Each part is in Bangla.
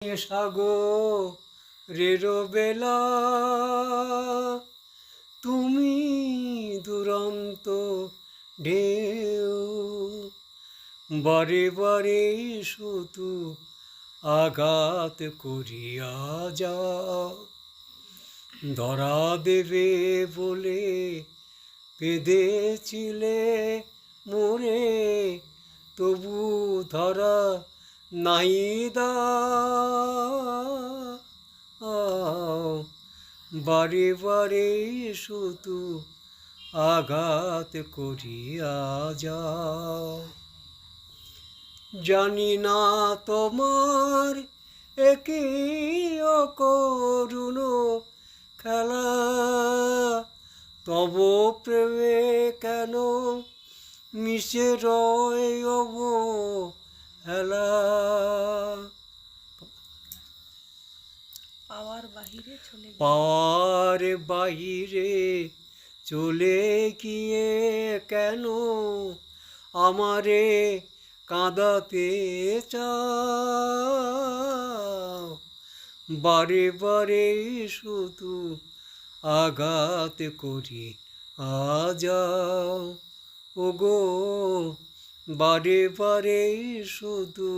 সাগরের বেলা তুমি দুরন্ত ঢেউ বারে বারে শুধু আঘাত করিয়া যাও, ধরা দেবে বলে বেঁধেছিলে মোরে, তবু ধরা নাই দাও, বারে বারে শুধু আঘাত করিয়া যাও। জানি না তোমার একই অকরুণ খেলা, তব প্রেমে কেন মিশে রয় অবহেলা। পাওয়ার বাহিরে চলে গিয়ে কেন আমারে কাঁদাতে চাও, বারে বারে শুধু আঘাত করি যাও। ওগো বারে বারে শুধু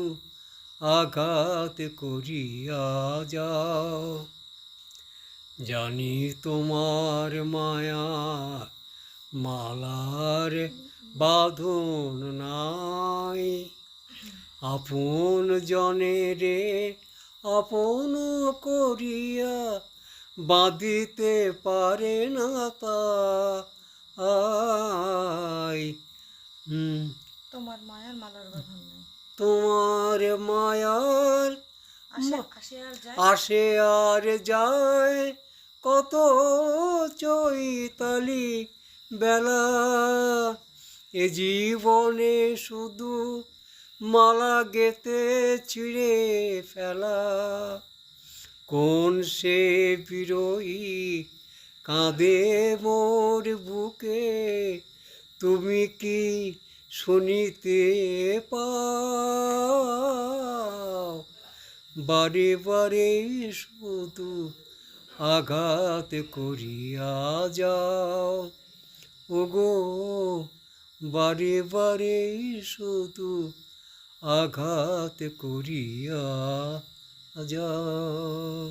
আঘাত করিয়া যাও। জানি তোমার মায়া মালার বাঁধন নাই, আপন জনেরে আপন করিয়া বাঁধিতে পারে না তাই। তোমার মায়ার মালার বাঁধন নাই, তোমার মায়ার আসে আর যায় কত চৈতালি বেলা, এ জীবনে শুধু মালা গেতে ছিঁড়ে ফেলা। কোন সে বিরহী কাঁদে মোর বুকে, তুমি কি শুনিতে পাও, বারে বারে শুধু আঘাত করিয়া যাও। ওগো বারে বারে শুধু আঘাত করিয়া যাও।